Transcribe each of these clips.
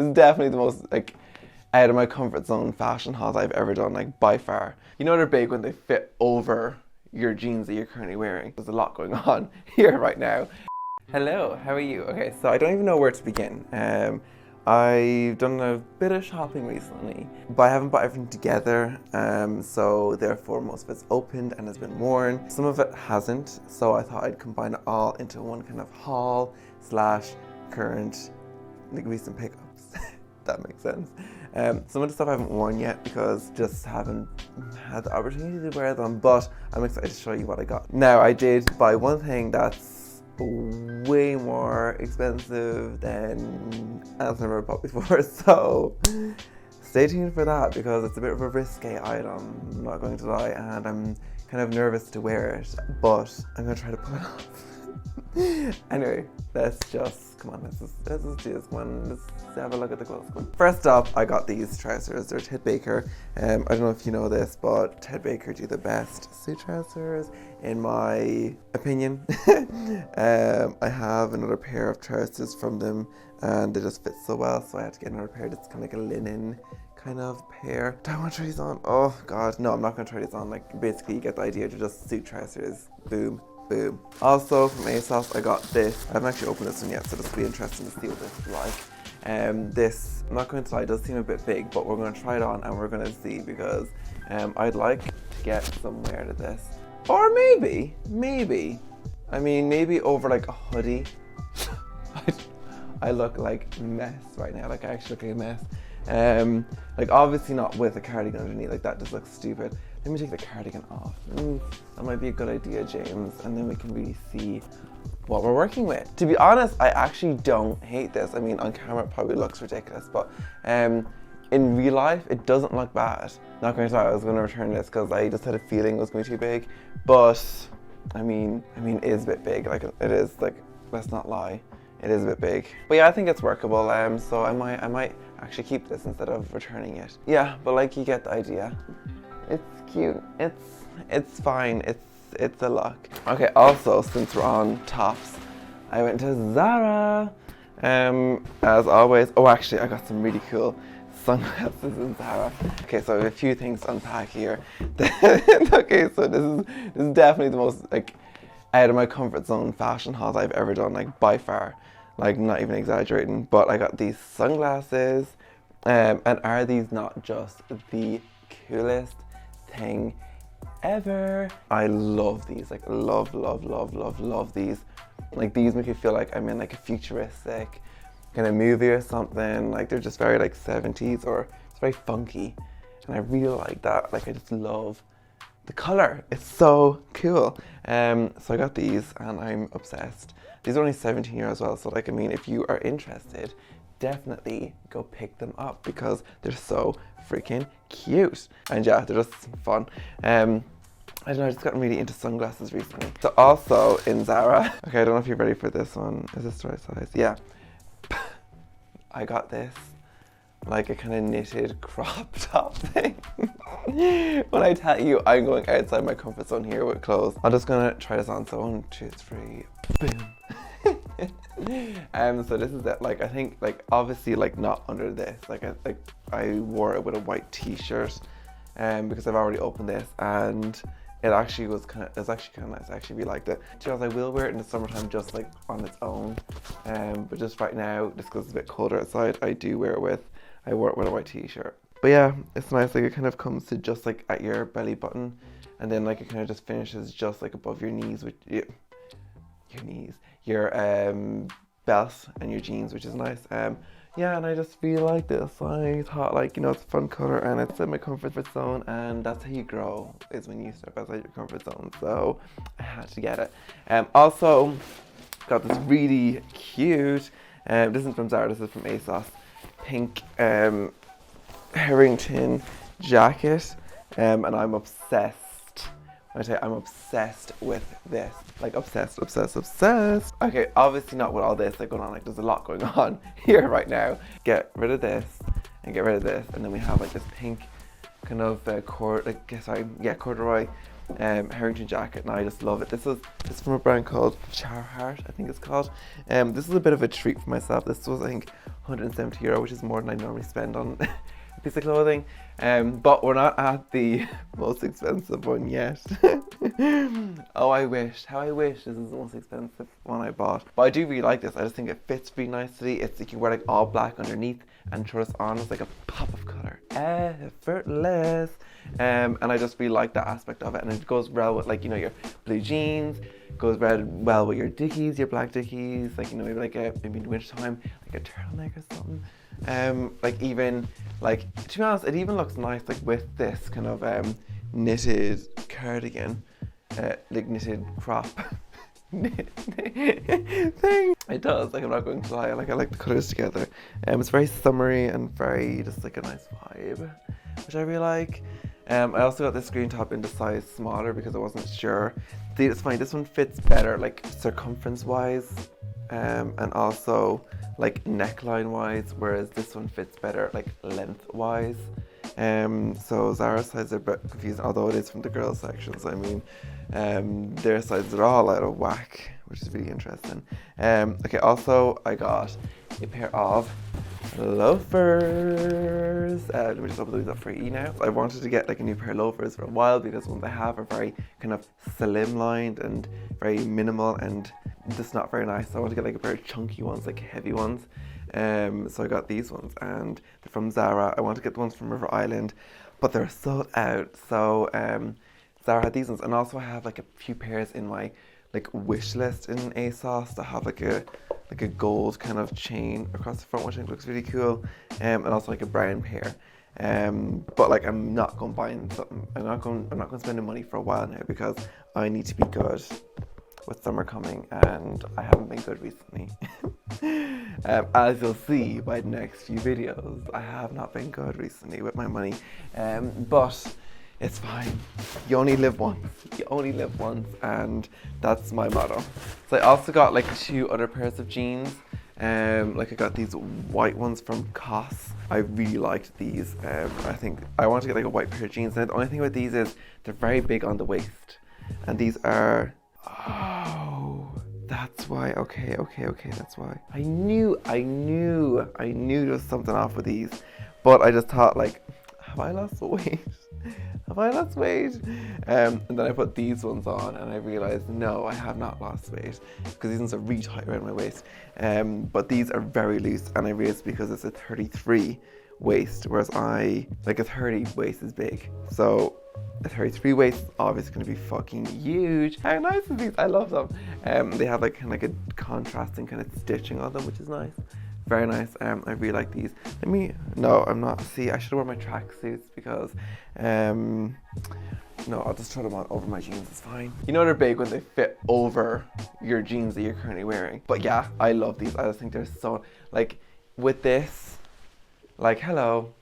This is definitely the most like out of my comfort zone fashion hauls I've ever done, like by far. You know they're big when they fit over your jeans that you're currently wearing. There's a lot going on here right now. Hello, how are you? Okay, so I don't even know where to begin. I've done a bit of shopping recently, but I haven't bought everything together, so therefore most of it's opened and has been worn. Some of it hasn't, so I thought I'd combine it all into one kind of haul slash current like recent pickups. That makes sense. Some of the stuff I haven't worn yet because just haven't had the opportunity to wear them, but I'm excited to show you what I got. Now, I did buy one thing that's way more expensive than I've never bought before, so stay tuned for that because it's a bit of a risque item, I'm not going to lie, and I'm kind of nervous to wear it, but I'm going to try to pull it off. Anyway, let's just do this one. Let's have a look at the clothes. First up, I got these trousers. They're Ted Baker. I don't know if you know this, but Ted Baker do the best suit trousers, in my opinion. I have another pair of trousers from them, and they just fit so well, so I had to get another pair that's kind of like a linen kind of pair. Do I want to try these on? Oh God, no, I'm not going to try these on. Like, basically, you get the idea. They're just suit trousers. Boom. Boom. Also from ASOS, I got this. I haven't actually opened this one yet, so this will be interesting to see what this is like. This, I'm not going to lie, it does seem a bit big, but we're going to try it on and we're going to see because I'd like to get somewhere to this. Or maybe, I mean, maybe over like a hoodie. I look like a mess right now, like I actually look like a mess. Like obviously not with a cardigan underneath, like that just looks stupid. Let me take the cardigan off. That might be a good idea, James, and then we can really see what we're working with. To be honest, I actually don't hate this. I mean, on camera it probably looks ridiculous, but in real life, it doesn't look bad. Not going to lie, I was going to return this because I just had a feeling it was going to be too big, but I mean, it is a bit big. Like it is, like, let's not lie. It is a bit big. But yeah, I think it's workable, so I might actually keep this instead of returning it. Yeah, but like, you get the idea. It's cute. It's fine. It's a look. Okay, also, since we're on tops, I went to Zara. As always. Oh, actually, I got some really cool sunglasses in Zara. Okay, so I have a few things to unpack here. Okay, so this is definitely the most like out of my comfort zone fashion hauls I've ever done, like by far. Like, not even exaggerating. But I got these sunglasses, and are these not just the coolest thing ever? I love these, like love these. Like, these make me feel like I'm in like a futuristic kind of movie or something. Like, they're just very like 70s, or it's very funky, and I really like that. Like, I just love the color. It's so cool. So I got these and I'm obsessed. These are only 17 euros as well, so like, I mean, if you are interested, definitely go pick them up because they're so freaking cute. And yeah, they're just fun. I don't know, I just gotten really into sunglasses recently. So also in Zara, okay, I don't know if you're ready for this one. Is this the right size? Yeah. I got this, like a kind of knitted crop top thing. When I tell you I'm going outside my comfort zone here with clothes, I'm just gonna try this on. So 1, 2, 3, boom. So this is it. Like, I think, like, obviously, like, not under this. Like I wore it with a white t-shirt, because I've already opened this, and it actually was kind of nice. I actually really liked it. To be honest, I will wear it in the summertime just like on its own, but just right now, just because it's a bit colder outside, I wore it with a white t-shirt. But yeah, it's nice. Like, it kind of comes to just like at your belly button, and then like it kind of just finishes just like above your knees with your belt and your jeans, which is nice. Yeah, and I just really like this. I thought, like, you know, it's a fun color and it's in my comfort zone, and that's how you grow, is when you step outside your comfort zone. So I had to get it. Also got this really cute, this isn't from Zara, this is from ASOS, pink Harrington jacket, and I'm obsessed. When I say I'm obsessed with this, like obsessed. Okay, obviously not with all this like going on, like there's a lot going on here right now. Get rid of this and get rid of this, and then we have like this pink kind of corduroy Harrington jacket, and I just love it. This is from a brand called Carhartt, I think it's called. This is a bit of a treat for myself. This was, I think, €170, which is more than I normally spend on a piece of clothing. But we're not at the most expensive one yet. Oh, how I wish this is the most expensive one I bought. But I do really like this. I just think it fits really nicely. You can wear like all black underneath and throw this on as like a pop of color. Effortless. And I just really like that aspect of it. And it goes well with, like, you know, your blue jeans. It goes well with your dickies, your black dickies. Like, you know, maybe maybe in winter time, like a turtleneck or something. Like, even, like, to be honest, it even looks nice, like, with this kind of knitted cardigan, like knitted crop thing. It does, like, I'm not going to lie, like, I like the colours together. It's very summery and very just like a nice vibe, which I really like. I also got this green top in the size smaller because I wasn't sure. It's fine, this one fits better, like, circumference wise, and also like neckline wise, whereas this one fits better like length wise. So Zara sizes are a bit confusing, although it is from the girls section, so I mean, their sizes are all out of whack, which is really interesting. Okay, also I got a pair of loafers. Let me just open these up for you now. I wanted to get like a new pair of loafers for a while because ones I have are very kind of slimlined and very minimal and just not very nice. So I want to get like a pair of chunky ones, like heavy ones. So I got these ones, and they're from Zara. I want to get the ones from River Island, but they're sold out. So Zara had these ones, and also I have like a few pairs in my like wish list in ASOS that have like a gold kind of chain across the front, which I think looks really cool, and also like a brown pair. But like I'm not going buying something. I'm not going to spend the money for a while now because I need to be good with summer coming, and I haven't been good recently. As you'll see by the next few videos, I have not been good recently with my money, but it's fine. You only live once. You only live once, and that's my motto. So I also got like 2 other pairs of jeans. Like I got these white ones from COS. I really liked these. I think I want to get like a white pair of jeans. And the only thing with these is they're very big on the waist, and these are. Oh, that's why. Okay, that's why. I knew there was something off with these, but I just thought, like, have I lost weight? Have I lost weight? And then I put these ones on and I realized, no, I have not lost weight because these ones are really tight around my waist. But these are very loose, and I realized because it's a 33 waist, whereas a 30 waist is big. So a 33 waist is obviously going to be fucking huge. How nice are these? I love them. They have like a contrasting kind of stitching on them, which is nice. Very nice. I really like these. No, I'm not. See, I should wear my tracksuits because, no, I'll just throw them on over my jeans. It's fine. You know they're big when they fit over your jeans that you're currently wearing. But yeah, I love these. I just think they're so, like, with this, like, hello.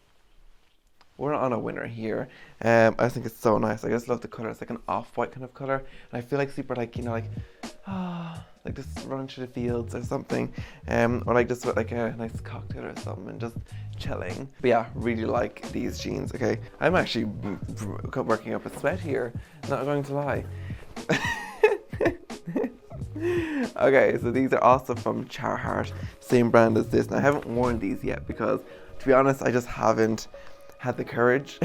We're not on a winner here. I just think it's so nice. I just love the color. It's like an off-white kind of color. And I feel like super, like, you know, like, like just running through the fields or something. Or like just with like a nice cocktail or something and just chilling. But yeah, really like these jeans, okay? I'm actually working up a sweat here, not going to lie. Okay, so these are also from Carhartt, same brand as this. Now I haven't worn these yet because, to be honest, I just haven't had the courage.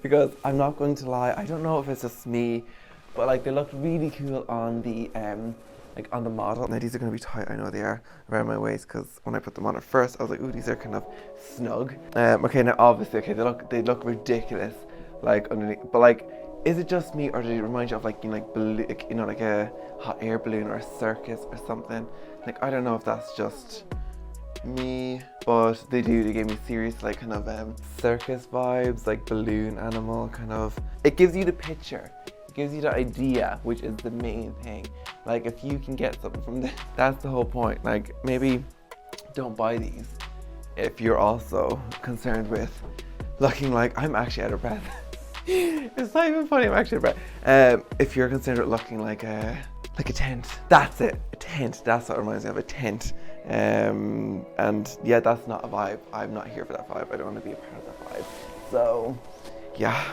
Because I'm not going to lie, I don't know if it's just me, but like they look really cool on the like on the model. Now these are going to be tight, I know they are, around my waist, because when I put them on at first I was like, ooh, these are kind of snug. Okay, now obviously, okay, they look ridiculous like underneath, but like, is it just me, or do they remind you of like, you know, like a hot air balloon or a circus or something? Like, I don't know if that's just me, but they gave me serious like kind of circus vibes, like balloon animal kind of. It gives you the picture, it gives you the idea, which is the main thing. Like, if you can get something from this, that's the whole point. Like, maybe don't buy these if you're also concerned with looking like, I'm actually out of breath. It's not even funny, I'm actually out of breath. If you're concerned with looking like a tent, that's it, a tent, that's what reminds me of, a tent. And yeah, that's not a vibe. I'm not here for that vibe. I don't want to be a part of that vibe. So yeah,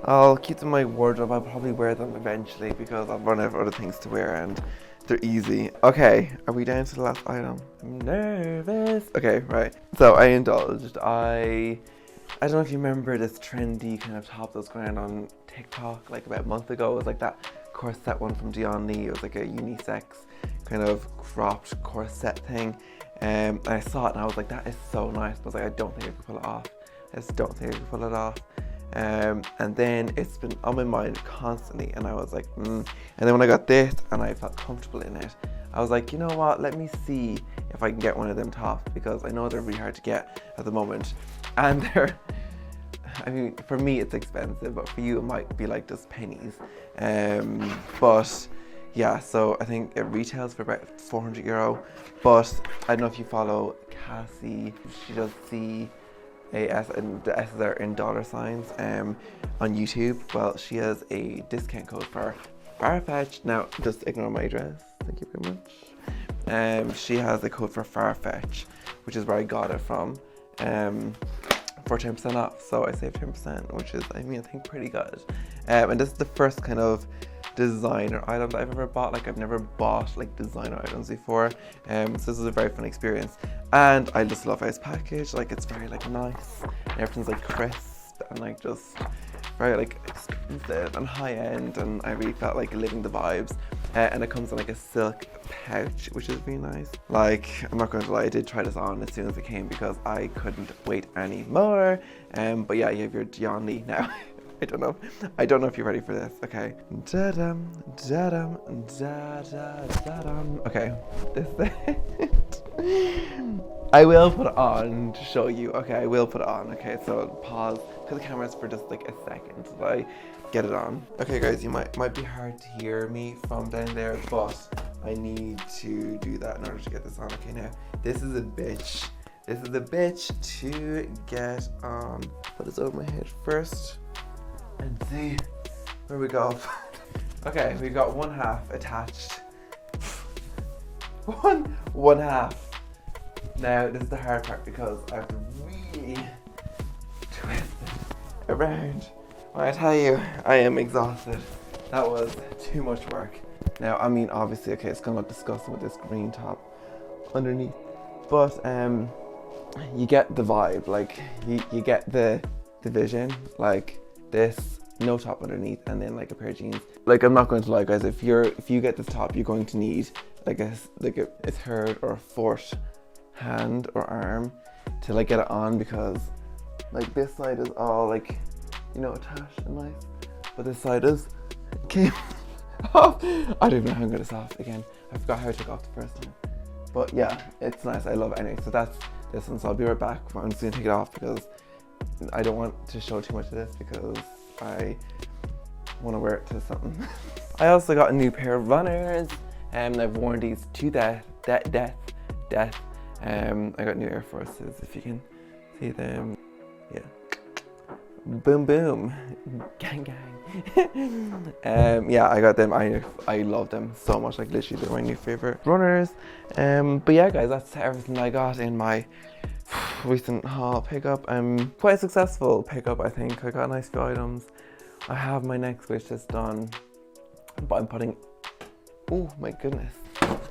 I'll keep them in my wardrobe. I'll probably wear them eventually because I'll run out of other things to wear and they're easy. Okay, are we down to the last item? I'm nervous. Okay, right. So I indulged. I don't know if you remember this trendy kind of top that was going on TikTok like about a month ago. It was like that corset one from Dion. It was like a unisex kind of cropped corset thing. And I saw it and I was like, that is so nice. But I was like, I don't think I could pull it off. I just don't think I could pull it off. And then it's been on my mind constantly and I was like, And then when I got this and I felt comfortable in it, I was like, you know what, let me see if I can get one of them tops because I know they're really hard to get at the moment. And they're, I mean, for me it's expensive, but for you it might be like just pennies. But yeah, so I think it retails for about €400. But I don't know if you follow Cassie, she does CAS, and the S's are in dollar signs on YouTube. Well, she has a discount code for Farfetch. Now, just ignore my address, thank you very much. She has a code for Farfetch, which is where I got it from, for 10% off. So I saved 10%, which is, I mean, I think pretty good. And this is the first kind of designer item that I've ever bought. Like I've never bought like designer items before, so this is a very fun experience. And I just love how it's packaged. Like it's very like nice, and everything's like crisp and like just very like expensive and high end, and I really felt like living the vibes. And it comes in like a silk pouch, which is really nice. Like, I'm not going to lie, I did try this on as soon as it came because I couldn't wait anymore. But yeah, you have your Dion now. I don't know if you're ready for this. Okay. Da-dum, da-dum, da-da-da-dum. Okay, this is it. I will put it on to show you. Okay, I will put it on. Okay, so pause to the cameras for just like a second so I get it on. Okay guys, you might be hard to hear me from down there, but I need to do that in order to get this on. Okay, now this is a bitch. This is a bitch to get on. Put this over my head first and see where we go. Okay, we've got one half attached. One half. Now this is the hard part because I have to really twist it around. When I tell you, I am exhausted. That was too much work. Now, I mean, obviously, okay, it's gonna look disgusting with this green top underneath, but you get the vibe. Like you get the vision. Like this, no top underneath, and then like a pair of jeans. Like I'm not going to lie, guys. If you get this top, you're going to need like a third or a fourth hand or arm to like get it on, because like this side is all like, you know, attached and nice, but this side is came off. I don't even know how I'm gonna this off again. I forgot how I took off the first time, but yeah, it's nice. I love it anyway. So that's this one. So I'll be right back. I'm just gonna take it off because I don't want to show too much of this because I want to wear it to something. I also got a new pair of runners, and I've worn these to death. I got new Air Forces, if you can see them. Yeah. Boom boom. Gang gang. Yeah, I got them. I love them so much. Like literally they're my new favorite runners. But yeah guys, that's everything I got in my recent haul pickup. Quite a successful pickup, I think. I got a nice few items. I have my next wish list done, but I'm putting, oh my goodness,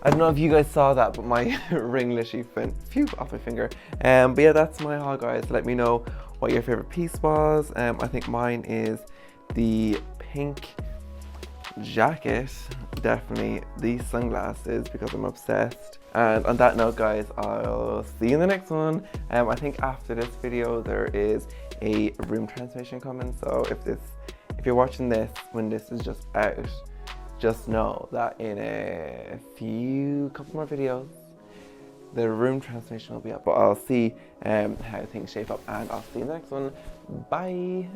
I don't know if you guys saw that, but my ring literally went phew off my finger. But yeah, that's my haul, guys. Let me know what your favorite piece was. I think mine is the pink jacket, definitely these sunglasses because I'm obsessed. And on that note, guys, I'll see you in the next one. I think after this video there is a room transformation coming, so if you're watching this when this is just out, just know that in a couple more videos the room transformation will be up. But I'll see how things shape up, and I'll see you in the next one. Bye.